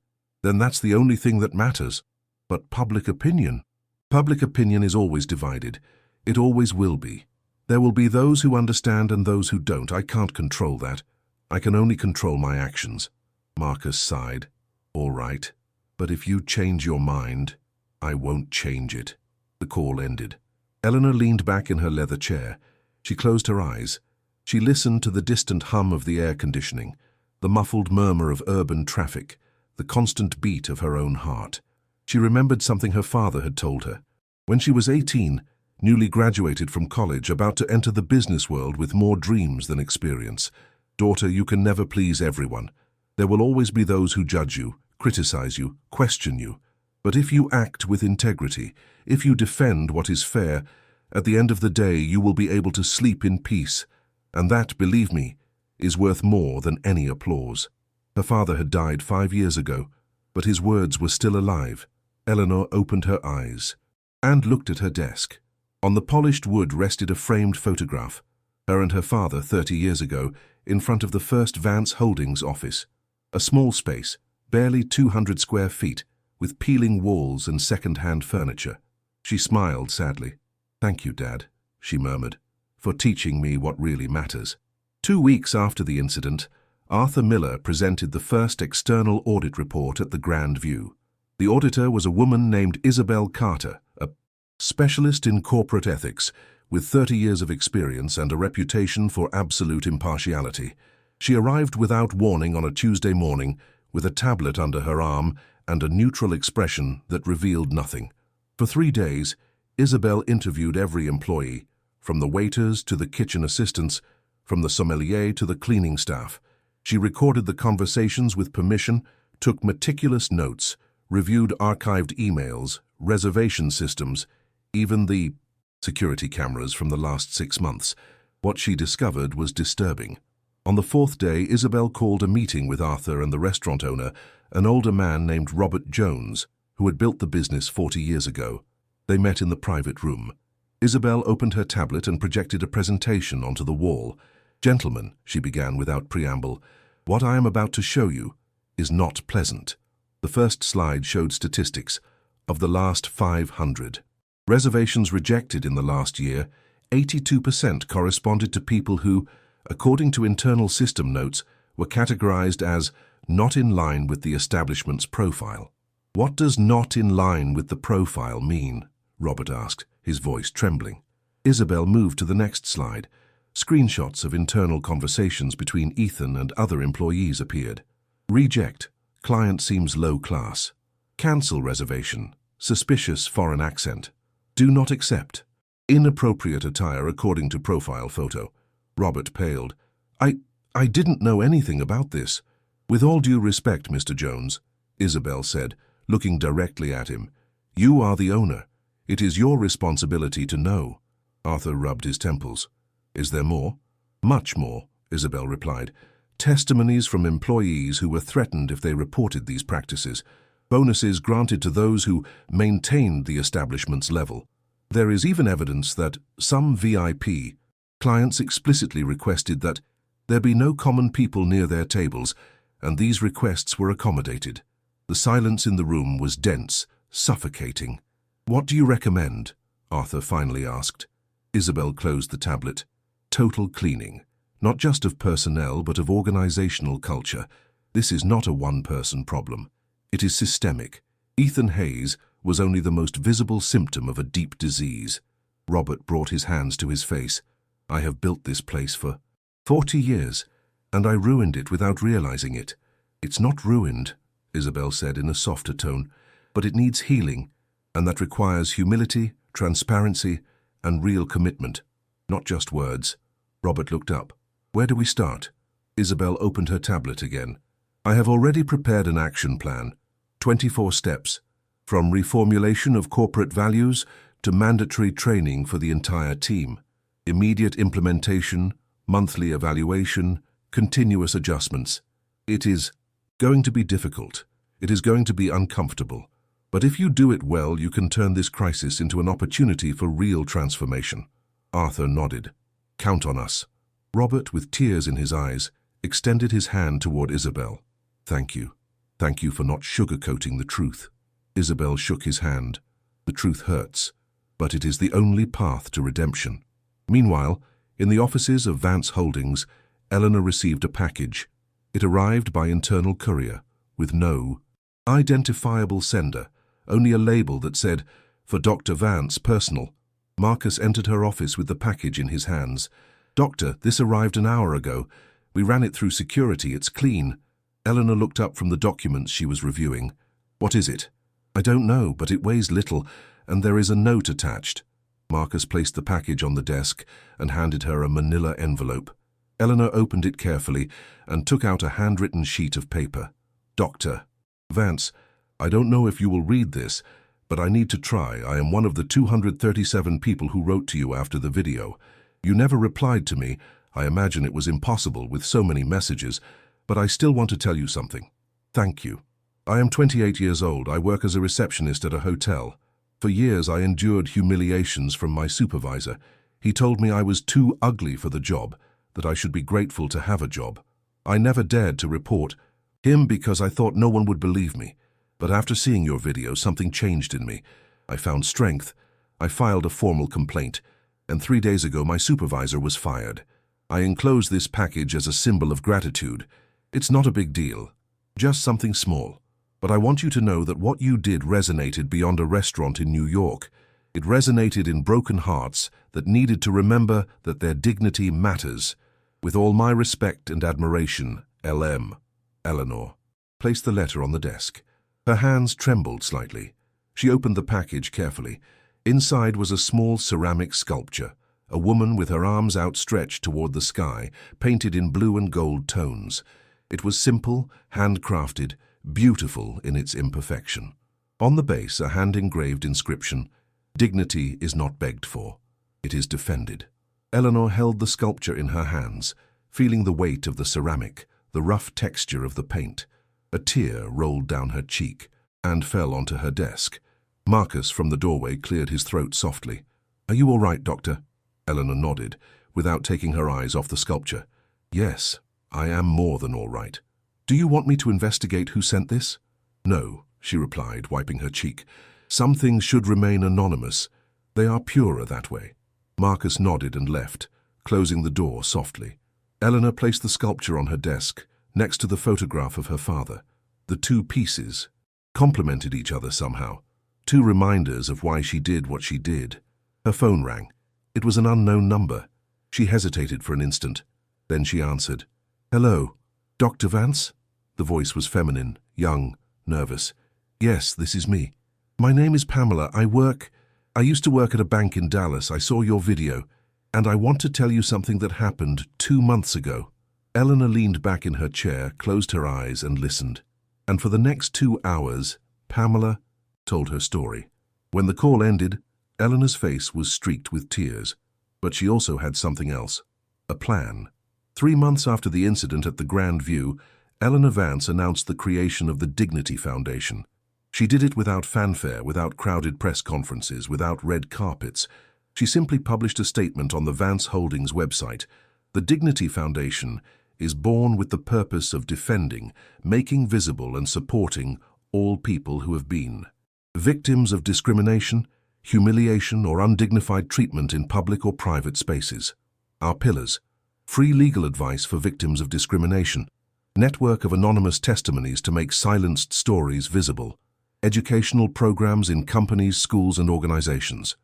Then that's the only thing that matters. But public opinion? Public opinion is always divided. It always will be. There will be those who understand and those who don't. I can't control that. I can only control my actions. Marcus sighed. All right, but if you change your mind, I won't change it. The call ended. Eleanor leaned back in her leather chair. She closed her eyes. She listened to the distant hum of the air conditioning, the muffled murmur of urban traffic, the constant beat of her own heart. She remembered something her father had told her. When she was 18, newly graduated from college, about to enter the business world with more dreams than experience. Daughter, you can never please everyone. There will always be those who judge you, criticize you, question you. But if you act with integrity, if you defend what is fair, at the end of the day you will be able to sleep in peace. And that, believe me, is worth more than any applause. Her father had died 5 years ago, but his words were still alive. Eleanor opened her eyes and looked at her desk. On the polished wood rested a framed photograph, her and her father 30 years ago, in front of the First Vance Holdings office. A small space, barely 200 square feet, with peeling walls and second-hand furniture. She smiled sadly. "Thank you, Dad," she murmured, "for teaching me what really matters." 2 weeks after the incident, Arthur Miller presented the first external audit report at the Grand View. The auditor was a woman named Isabel Carter, a specialist in corporate ethics, with 30 years of experience and a reputation for absolute impartiality. She arrived without warning on a Tuesday morning, with a tablet under her arm and a neutral expression that revealed nothing. For 3 days, Isabel interviewed every employee, from the waiters to the kitchen assistants, from the sommelier to the cleaning staff. She recorded the conversations with permission, took meticulous notes, reviewed archived emails, reservation systems, even the security cameras from the last 6 months. What she discovered was disturbing. On the 4th day, Isabel called a meeting with Arthur and the restaurant owner, an older man named Robert Jones, who had built the business 40 years ago. They met in the private room. Isabel opened her tablet and projected a presentation onto the wall. "Gentlemen," she began without preamble, "what I am about to show you is not pleasant." The first slide showed statistics of the last 500. Reservations rejected in the last year, 82% corresponded to people who, according to internal system notes, were categorized as not in line with the establishment's profile. "What does not in line with the profile mean?" Robert asked, his voice trembling. Isabel moved to the next slide. Screenshots of internal conversations between Ethan and other employees appeared. "Reject. Client seems low class. Cancel reservation. Suspicious foreign accent. Do not accept. Inappropriate attire according to profile photo." Robert paled. I didn't know anything about this." "With all due respect, Mr. Jones," Isabel said, looking directly at him, "you are the owner. It is your responsibility to know." Arthur rubbed his temples. "Is there more?" "Much more," Isabel replied. "Testimonies from employees who were threatened if they reported these practices. Bonuses granted to those who maintained the establishment's level. There is even evidence that some VIP clients explicitly requested that there be no common people near their tables, and these requests were accommodated." The silence in the room was dense, suffocating. "What do you recommend?" Arthur finally asked. Isabel closed the tablet. "Total cleaning. Not just of personnel, but of organizational culture. This is not a one-person problem. It is systemic. Ethan Hayes was only the most visible symptom of a deep disease." Robert brought his hands to his face. "I have built this place for 40 years, and I ruined it without realizing it." "It's not ruined," Isabel said in a softer tone, "but it needs healing, and that requires humility, transparency, and real commitment, not just words." Robert looked up. "Where do we start?" Isabel opened her tablet again. "I have already prepared an action plan. 24 steps, from reformulation of corporate values to mandatory training for the entire team. Immediate implementation, monthly evaluation, continuous adjustments. It is going to be difficult. It is going to be uncomfortable. But if you do it well, you can turn this crisis into an opportunity for real transformation." Arthur nodded. "Count on us." Robert, with tears in his eyes, extended his hand toward Isabel. "Thank you. Thank you for not sugarcoating the truth." Isabel shook his hand. "The truth hurts, but it is the only path to redemption." Meanwhile, in the offices of Vance Holdings, Eleanor received a package. It arrived by internal courier, with no identifiable sender, only a label that said, "For Dr. Vance, personal." Marcus entered her office with the package in his hands. "Doctor, this arrived an hour ago. We ran it through security. It's clean." Eleanor looked up from the documents she was reviewing. "What is it?" I don't know, but it weighs little, and there is a note attached. Marcus placed the package on the desk and handed her a manila envelope. Eleanor opened it carefully and took out a handwritten sheet of paper. Dr. Vance, I don't know if you will read this, but I need to try. I am one of the 237 people who wrote to you after the video. You never replied to me. I imagine it was impossible with so many messages, but I still want to tell you something. Thank you. I am 28 years old. I work as a receptionist at a hotel. For years I endured humiliations from my supervisor. He told me I was too ugly for the job, that I should be grateful to have a job. I never dared to report him because I thought no one would believe me. But after seeing your video, something changed in me. I found strength. I filed a formal complaint, and 3 days ago my supervisor was fired. I enclose this package as a symbol of gratitude. It's not a big deal, just something small. But I want you to know that what you did resonated beyond a restaurant in New York. It resonated in broken hearts that needed to remember that their dignity matters. With all my respect and admiration, L.M. Eleanor placed the letter on the desk. Her hands trembled slightly. She opened the package carefully. Inside was a small ceramic sculpture, a woman with her arms outstretched toward the sky, painted in blue and gold tones. It was simple, handcrafted, beautiful in its imperfection. On the base, a hand-engraved inscription, "Dignity is not begged for, it is defended." Eleanor held the sculpture in her hands, feeling the weight of the ceramic, the rough texture of the paint. A tear rolled down her cheek and fell onto her desk. Marcus from the doorway cleared his throat softly. "Are you all right, Doctor?" Eleanor nodded, without taking her eyes off the sculpture. "Yes, I am more than all right. Do you want me to investigate who sent this?" "No," she replied, wiping her cheek. "Some things should remain anonymous. They are purer that way." Marcus nodded and left, closing the door softly. Eleanor placed the sculpture on her desk, next to the photograph of her father. The two pieces complemented each other somehow, two reminders of why she did what she did. Her phone rang. It was an unknown number. She hesitated for an instant. Then she answered. "Hello, Dr. Vance?" The voice was feminine, young, nervous. "Yes, this is me. My name is Pamela. I used to work at a bank in Dallas. I saw your video, and I want to tell you something that happened 2 months ago." Eleanor leaned back in her chair, closed her eyes, and listened. And for the next 2 hours, Pamela told her story. When the call ended, Eleanor's face was streaked with tears, but she also had something else, a plan. 3 months after the incident at the Grand View, Eleanor Vance announced the creation of the Dignity Foundation. She did it without fanfare, without crowded press conferences, without red carpets. She simply published a statement on the Vance Holdings website. The Dignity Foundation is born with the purpose of defending, making visible and supporting all people who have been victims of discrimination, humiliation, or undignified treatment in public or private spaces. Our pillars: free legal advice for victims of discrimination, network of anonymous testimonies to make silenced stories visible, educational programs in companies, schools, and organizations,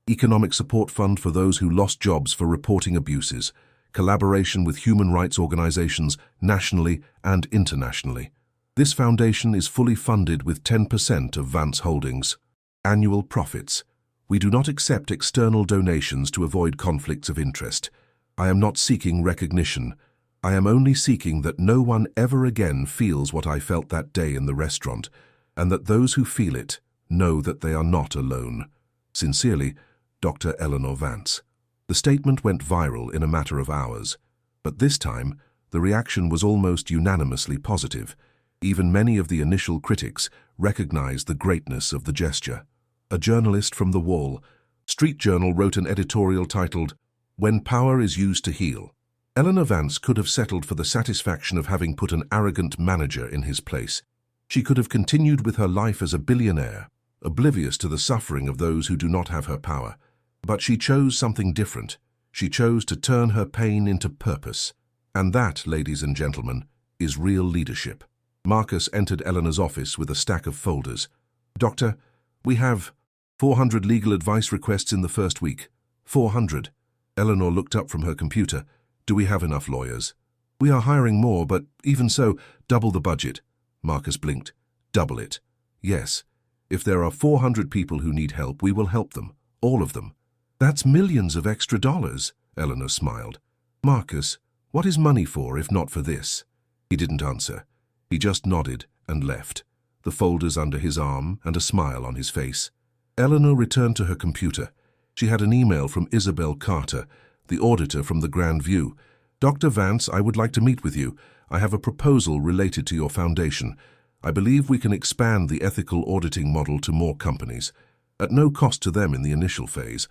economic support fund for those who lost jobs for reporting abuses, collaboration with human rights organizations nationally and internationally. This foundation is fully funded with 10% of Vance Holdings' annual profits. We do not accept external donations to avoid conflicts of interest. I am not seeking recognition. I am only seeking that no one ever again feels what I felt that day in the restaurant, and that those who feel it know that they are not alone. Sincerely, Dr. Eleanor Vance. The statement went viral in a matter of hours, but this time the reaction was almost unanimously positive. Even many of the initial critics recognized the greatness of the gesture. A journalist from The Wall Street Journal wrote an editorial titled, "When Power is Used to Heal." Eleanor Vance could have settled for the satisfaction of having put an arrogant manager in his place. She could have continued with her life as a billionaire, oblivious to the suffering of those who do not have her power. But she chose something different. She chose to turn her pain into purpose. And that, ladies and gentlemen, is real leadership. Marcus entered Eleanor's office with a stack of folders. "Doctor, we have 400 legal advice requests in the first week." 400. Eleanor looked up from her computer. "Do we have enough lawyers?" "We are hiring more, but even so, double the budget." Marcus blinked. "Double it." "Yes. If there are 400 people who need help, we will help them. All of them. That's millions of extra dollars, Eleanor smiled. Marcus, what is money for if not for this? He didn't answer. He just nodded and left, the folders under his arm and a smile on his face. Eleanor returned to her computer. She had an email from Isabel Carter, the auditor from the Grand View. Dr. Vance, I would like to meet with you. I have a proposal related to your foundation. I believe we can expand the ethical auditing model to more companies, at no cost to them in the initial phase,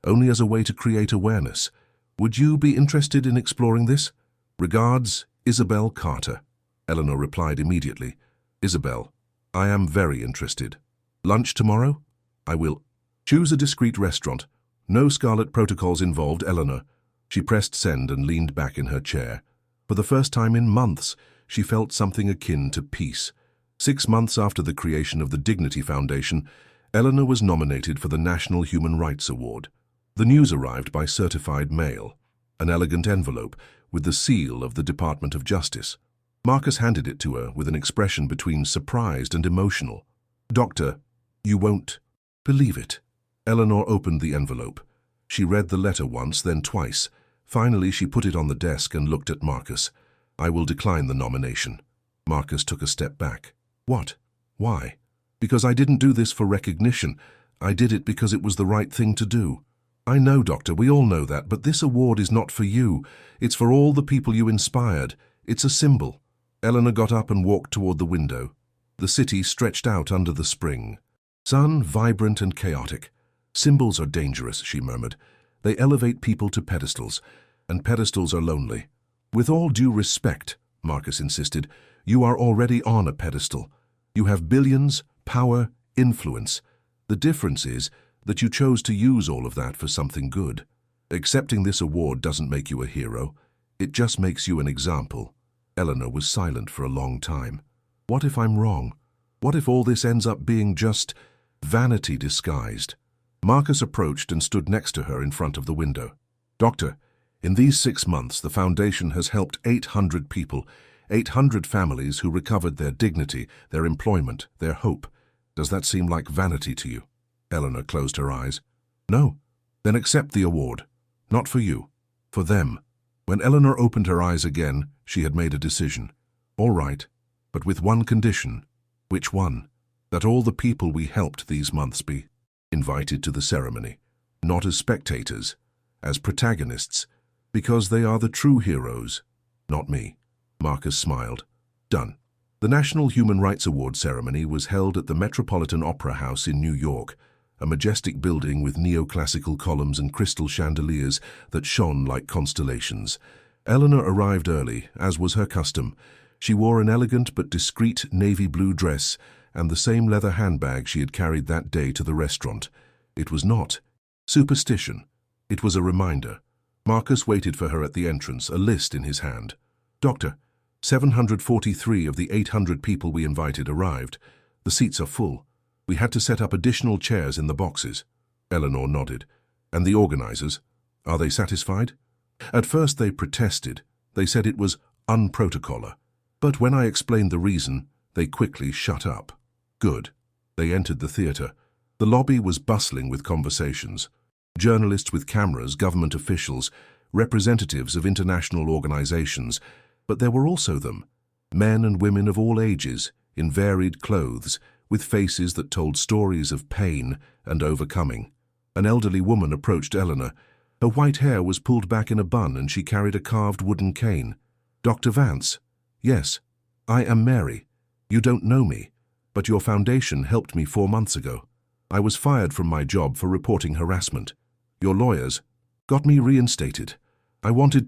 only as a way to create awareness. Would you be interested in exploring this? Regards, Isabel Carter. Eleanor replied immediately. Isabel, I am very interested. Lunch tomorrow? I will. Choose a discreet restaurant. No Scarlet protocols involved, Eleanor. She pressed send and leaned back in her chair. For the first time in months, she felt something akin to peace. 6 months after the creation of the Dignity Foundation, Eleanor was nominated for the National Human Rights Award. The news arrived by certified mail, an elegant envelope with the seal of the Department of Justice. Marcus handed it to her with an expression between surprised and emotional. Doctor, you won't believe it. Eleanor opened the envelope. She read the letter once, then twice. Finally, she put it on the desk and looked at Marcus. I will decline the nomination. Marcus took a step back. What? Why? Because I didn't do this for recognition. I did it because it was the right thing to do. I know, Doctor, we all know that, but this award is not for you. It's for all the people you inspired. It's a symbol. Eleanor got up and walked toward the window. The city stretched out under the spring. Sun, vibrant and chaotic. Symbols are dangerous, she murmured. They elevate people to pedestals, and pedestals are lonely. With all due respect, Marcus insisted, you are already on a pedestal. You have billions, power, influence. The difference is that you chose to use all of that for something good. Accepting this award doesn't make you a hero. It just makes you an example. Eleanor was silent for a long time. What if I'm wrong? What if all this ends up being just vanity disguised? Marcus approached and stood next to her in front of the window. Doctor, in these 6 months, the Foundation has helped 800 people, 800 families who recovered their dignity, their employment, their hope. Does that seem like vanity to you? Eleanor closed her eyes. No. Then accept the award. Not for you. For them. When Eleanor opened her eyes again, she had made a decision. All right, but with one condition. Which one? That all the people we helped these months be invited to the ceremony. Not as spectators, as protagonists, because they are the true heroes. Not me. Marcus smiled. Done. The National Human Rights Award ceremony was held at the Metropolitan Opera House in New York, a majestic building with neoclassical columns and crystal chandeliers that shone like constellations. Eleanor arrived early, as was her custom. She wore an elegant but discreet navy blue dress and the same leather handbag she had carried that day to the restaurant. It was not superstition. It was a reminder. Marcus waited for her at the entrance, a list in his hand. Doctor, 743 of the 800 people we invited arrived. The seats are full. We had to set up additional chairs in the boxes. Eleanor nodded. And the organizers? Are they satisfied? At first they protested. They said it was unprotocolar. But when I explained the reason, they quickly shut up. Good. They entered the theater. The lobby was bustling with conversations. Journalists with cameras, government officials, representatives of international organizations, but there were also them, men and women of all ages, in varied clothes, with faces that told stories of pain and overcoming. An elderly woman approached Eleanor. Her white hair was pulled back in a bun and she carried a carved wooden cane. Dr. Vance? Yes. I am Mary. You don't know me, but your foundation helped me 4 months ago. I was fired from my job for reporting harassment. Your lawyers got me reinstated. I wanted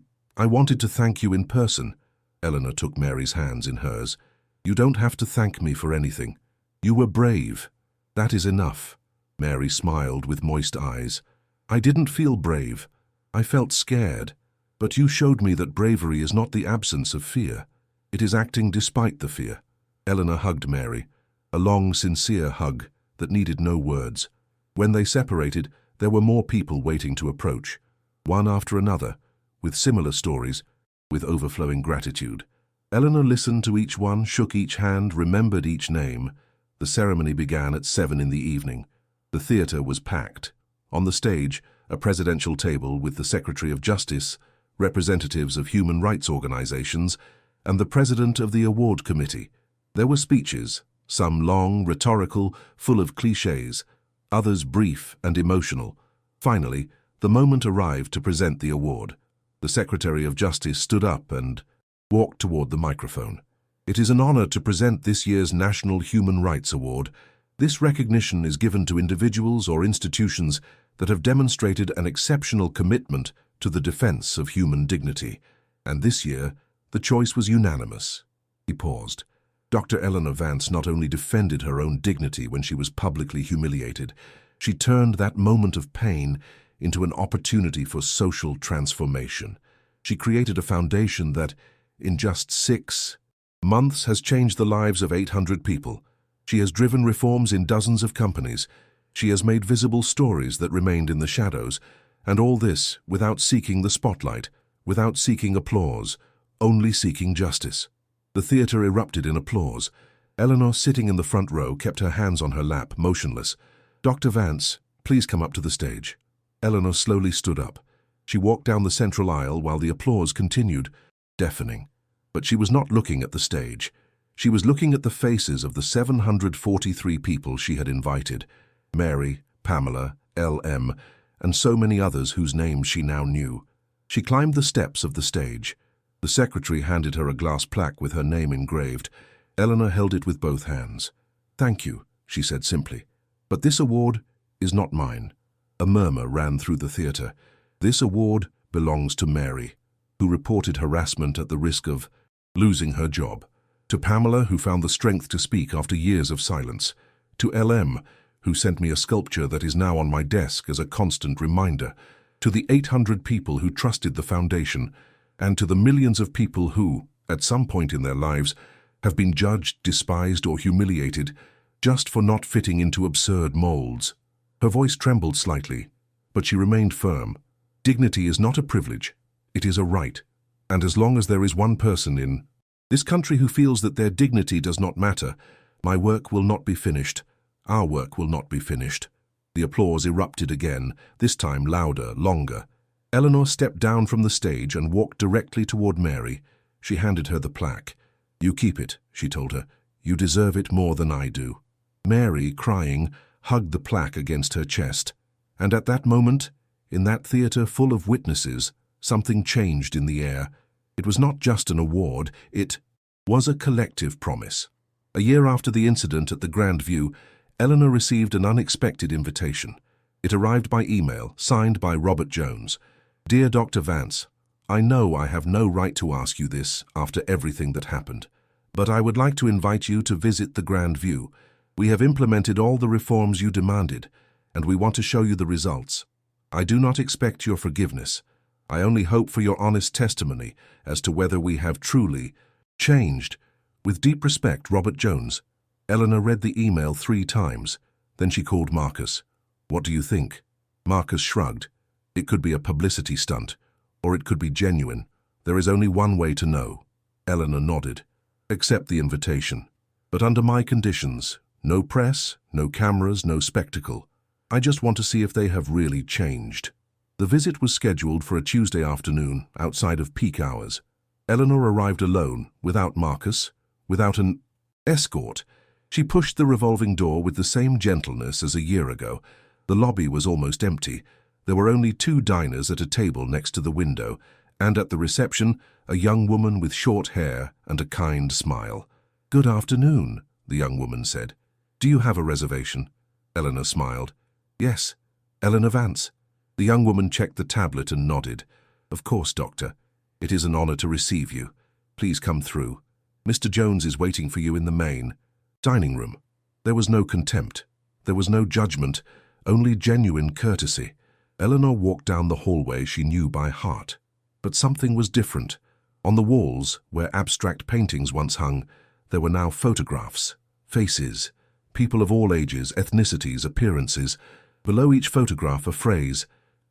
to thank you in person. Eleanor took Mary's hands in hers. You don't have to thank me for anything. You were brave. That is enough. Mary smiled with moist eyes. I didn't feel brave. I felt scared. But you showed me that bravery is not the absence of fear. It is acting despite the fear. Eleanor hugged Mary, a long, sincere hug that needed no words. When they separated, there were more people waiting to approach, one after another, with similar stories, with overflowing gratitude. Eleanor listened to each one, shook each hand, remembered each name. The ceremony began at 7 in the evening. The theatre was packed. On the stage, a presidential table with the Secretary of Justice, representatives of human rights organizations, and the president of the award committee. There were speeches, some long, rhetorical, full of clichés, others brief and emotional. Finally, the moment arrived to present the award. The Secretary of Justice stood up and walked toward the microphone. It is an honor to present this year's National Human Rights Award. This recognition is given to individuals or institutions that have demonstrated an exceptional commitment to the defense of human dignity. And this year, the choice was unanimous. He paused. Dr. Eleanor Vance not only defended her own dignity when she was publicly humiliated, she turned that moment of pain into an opportunity for social transformation. She created a foundation that, in just 6 months, has changed the lives of 800 people. She has driven reforms in dozens of companies. She has made visible stories that remained in the shadows, and all this without seeking the spotlight, without seeking applause, only seeking justice. The theatre erupted in applause. Eleanor, sitting in the front row, kept her hands on her lap, motionless. "Dr. Vance, please come up to the stage." Eleanor slowly stood up. She walked down the central aisle while the applause continued, deafening. But she was not looking at the stage. She was looking at the faces of the 743 people she had invited. Mary, Pamela, L.M., and so many others whose names she now knew. She climbed the steps of the stage. The secretary handed her a glass plaque with her name engraved. Eleanor held it with both hands. "Thank you," she said simply. "But this award is not mine." A murmur ran through the theatre. "This award belongs to Mary, who reported harassment at the risk of losing her job. To Pamela, who found the strength to speak after years of silence. To L.M., who sent me a sculpture that is now on my desk as a constant reminder. To the 800 people who trusted the foundation, and to the millions of people who, at some point in their lives, have been judged, despised, or humiliated just for not fitting into absurd molds." Her voice trembled slightly, but she remained firm. Dignity is not a privilege, it is a right. And as long as there is one person in this country who feels that their dignity does not matter, my work will not be finished. Our work will not be finished. The applause erupted again, this time louder, longer. Eleanor stepped down from the stage and walked directly toward Mary. She handed her the plaque. "You keep it," she told her. "You deserve it more than I do." Mary, crying, hugged the plaque against her chest. And at that moment, in that theatre full of witnesses, something changed in the air. It was not just an award, it was a collective promise. A year after the incident at the Grand View, Eleanor received an unexpected invitation. It arrived by email, signed by Robert Jones. "Dear Dr. Vance, I know I have no right to ask you this after everything that happened, but I would like to invite you to visit the Grand View. We have implemented all the reforms you demanded, and we want to show you the results. I do not expect your forgiveness. I only hope for your honest testimony as to whether we have truly changed. With deep respect, Robert Jones." Eleanor read the email 3 times. Then she called Marcus. "What do you think?" Marcus shrugged. "It could be a publicity stunt, or it could be genuine. There is only one way to know." Eleanor nodded. "Accept the invitation. But under my conditions. No press, no cameras, no spectacle. I just want to see if they have really changed." The visit was scheduled for a Tuesday afternoon, outside of peak hours. Eleanor arrived alone, without Marcus, without an escort. She pushed the revolving door with the same gentleness as a year ago. The lobby was almost empty. There were only 2 diners at a table next to the window, and at the reception, a young woman with short hair and a kind smile. "Good afternoon," the young woman said. "Do you have a reservation?" Eleanor smiled. "Yes, Eleanor Vance." The young woman checked the tablet and nodded. "Of course, Doctor. It is an honor to receive you. Please come through. Mr. Jones is waiting for you in the main dining room." There was no contempt. There was no judgment, only genuine courtesy. Eleanor walked down the hallway she knew by heart. But something was different. On the walls, where abstract paintings once hung, there were now photographs, faces, people of all ages, ethnicities, appearances. Below each photograph a phrase: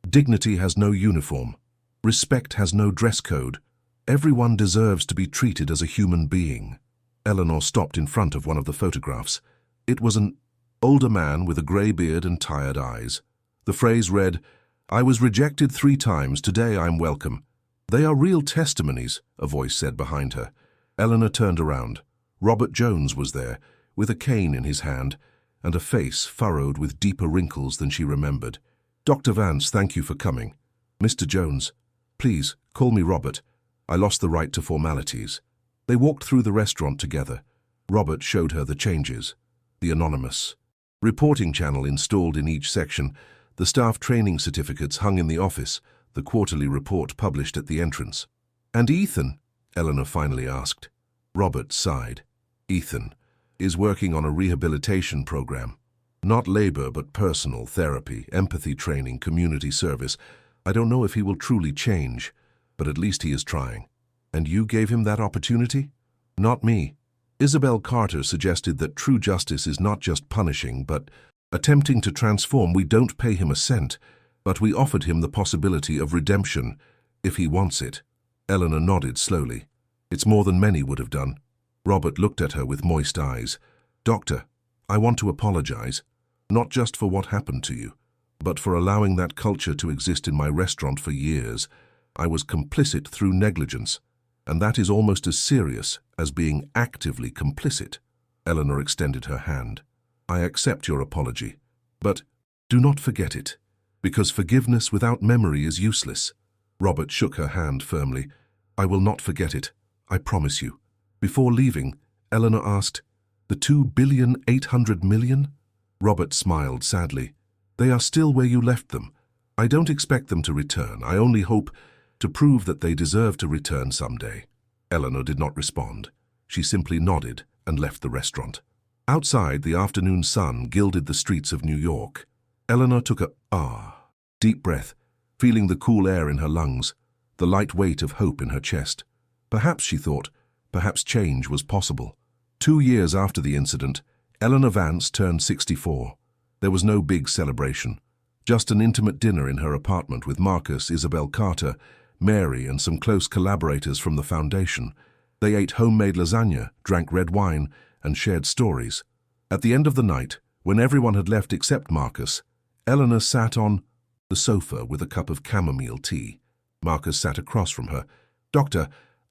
"Dignity has no uniform. Respect has no dress code. Everyone deserves to be treated as a human being." Eleanor stopped in front of one of the photographs. It was an older man with a grey beard and tired eyes. The phrase read, "I was rejected 3 times, today I'm welcome." "They are real testimonies," a voice said behind her. Eleanor turned around. Robert Jones was there, with a cane in his hand, and a face furrowed with deeper wrinkles than she remembered. "Dr. Vance, thank you for coming." "Mr. Jones, please, call me Robert. I lost the right to formalities." They walked through the restaurant together. Robert showed her the changes. The anonymous reporting channel installed in each section, the staff training certificates hung in the office, the quarterly report published at the entrance. "And Ethan?" Eleanor finally asked. Robert sighed. "Ethan is working on a rehabilitation program. Not labor, but personal therapy, empathy training, community service. I don't know if he will truly change, but at least he is trying." "And you gave him that opportunity?" "Not me. Isabel Carter suggested that true justice is not just punishing, but attempting to transform. We don't pay him a cent, but we offered him the possibility of redemption, if he wants it." Eleanor nodded slowly. "It's more than many would have done." Robert looked at her with moist eyes. "Doctor, I want to apologize, not just for what happened to you, but for allowing that culture to exist in my restaurant for years. I was complicit through negligence, and that is almost as serious as being actively complicit." Eleanor extended her hand. "I accept your apology, but do not forget it, because forgiveness without memory is useless." Robert shook her hand firmly. "I will not forget it, I promise you." Before leaving, Eleanor asked, "The 2,800,000,000?" Robert smiled sadly. "They are still where you left them. I don't expect them to return. I only hope to prove that they deserve to return someday." Eleanor did not respond. She simply nodded and left the restaurant. Outside, the afternoon sun gilded the streets of New York. Eleanor took a deep breath, feeling the cool air in her lungs, the light weight of hope in her chest. Perhaps, she thought, perhaps change was possible. 2 years after the incident, Eleanor Vance turned 64. There was no big celebration, just an intimate dinner in her apartment with Marcus, Isabel Carter, Mary, and some close collaborators from the foundation. They ate homemade lasagna, drank red wine, and shared stories. At the end of the night, when everyone had left except Marcus, Eleanor sat on the sofa with a cup of chamomile tea. Marcus sat across from her. "Doctor,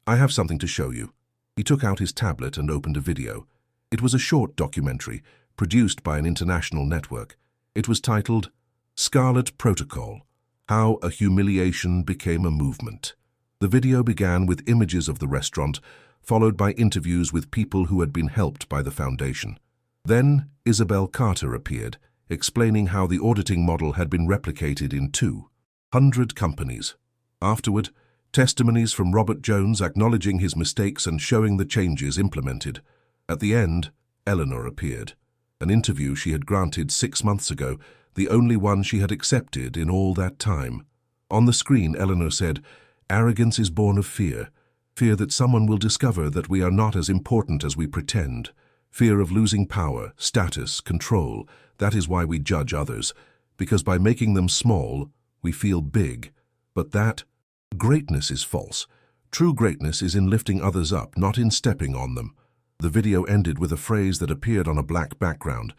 I have something to show you." He took out his tablet and opened a video. It was a short documentary, produced by an international network. It was titled, "Scarlet Protocol: How a Humiliation Became a Movement." The video began with images of the restaurant, followed by interviews with people who had been helped by the foundation. Then Isabel Carter appeared, explaining how the auditing model had been replicated in 200 companies. Afterward, testimonies from Robert Jones acknowledging his mistakes and showing the changes implemented. At the end, Eleanor appeared. An interview she had granted 6 months ago, the only one she had accepted in all that time. On the screen, Eleanor said, "Arrogance is born of fear. Fear that someone will discover that we are not as important as we pretend. Fear of losing power, status, control. That is why we judge others, because by making them small, we feel big. But that greatness is false. True greatness is in lifting others up, not in stepping on them." The video ended with a phrase that appeared on a black background.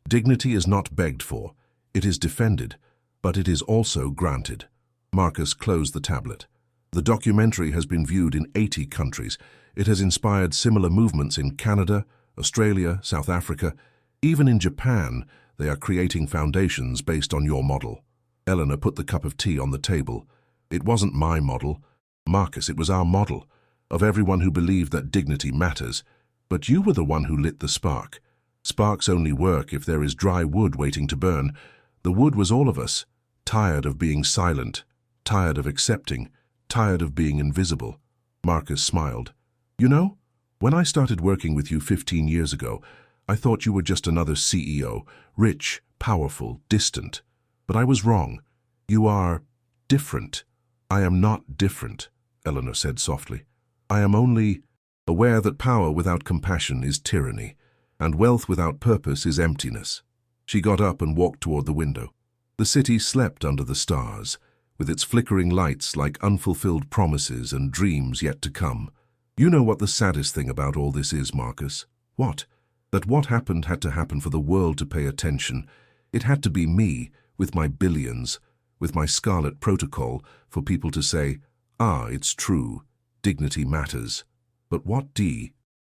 "Dignity is not begged for. It is defended, but it is also granted." Marcus closed the tablet. The documentary has been viewed in 80 countries. It has inspired similar movements in Canada, Australia, South Africa. Even in Japan, they are creating foundations based on your model. Eleanor put the cup of tea on the table. "It wasn't my model, Marcus, it was our model, of everyone who believed that dignity matters. But you were the one who lit the spark. Sparks only work if there is dry wood waiting to burn. The wood was all of us, tired of being silent, tired of accepting, tired of being invisible." Marcus smiled. "You know, when I started working with you 15 years ago, I thought you were just another CEO, rich, powerful, distant. But I was wrong. You are different." "I am not different," Eleanor said softly. "I am only aware that power without compassion is tyranny, and wealth without purpose is emptiness." She got up and walked toward the window. The city slept under the stars, with its flickering lights like unfulfilled promises and dreams yet to come. "You know what the saddest thing about all this is, Marcus?" "What?" That what happened had to happen for the world to pay attention. It had to be me, with my billions, with my Scarlet Protocol, for people to say, "Ah, it's true, dignity matters." But what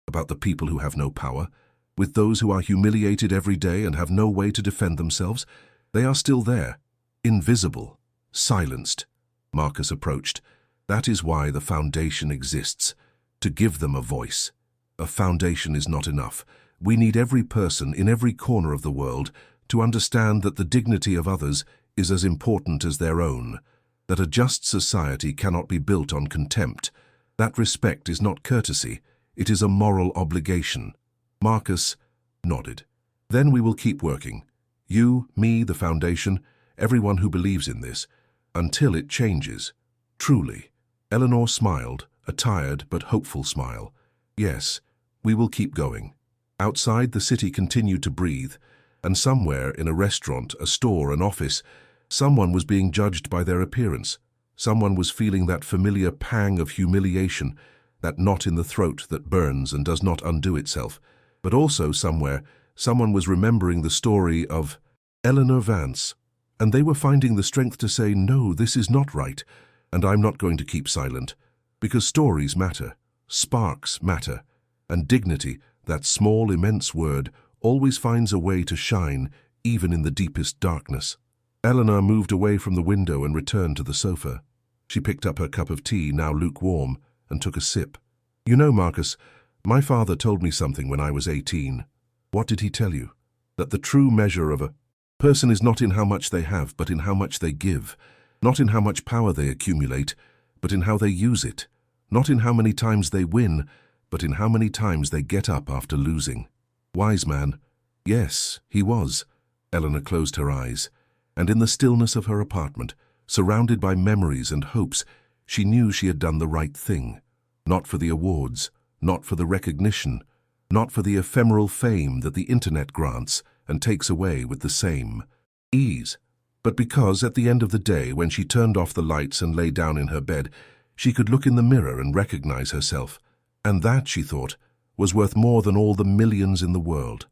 about the people who have no power? With those who are humiliated every day and have no way to defend themselves? They are still there, invisible, silenced. Marcus approached. That is why the Foundation exists, to give them a voice. A foundation is not enough. We need every person in every corner of the world to understand that the dignity of others is as important as their own, that a just society cannot be built on contempt. That respect is not courtesy, it is a moral obligation. Marcus nodded. Then we will keep working. You, me, the Foundation, everyone who believes in this, until it changes. Truly. Eleanor smiled, a tired but hopeful smile. Yes, we will keep going. Outside, the city continued to breathe, and somewhere in a restaurant, a store, an office, someone was being judged by their appearance. Someone was feeling that familiar pang of humiliation, that knot in the throat that burns and does not undo itself. But also somewhere, someone was remembering the story of Eleanor Vance, and they were finding the strength to say, "No, this is not right, and I'm not going to keep silent." Because stories matter, sparks matter, and dignity, that small, immense word, always finds a way to shine, even in the deepest darkness. Eleanor moved away from the window and returned to the sofa. She picked up her cup of tea, now lukewarm, and took a sip. "You know, Marcus, my father told me something when I was 18. What did he tell you? That the true measure of a person is not in how much they have, but in how much they give. Not in how much power they accumulate, but in how they use it. Not in how many times they win, but in how many times they get up after losing." Wise man. Yes, he was. Eleanor closed her eyes, and in the stillness of her apartment, surrounded by memories and hopes, she knew she had done the right thing. Not for the awards, not for the recognition, not for the ephemeral fame that the internet grants and takes away with the same ease, but because at the end of the day, when she turned off the lights and lay down in her bed, she could look in the mirror and recognize herself. And that, she thought, was worth more than all the millions in the world.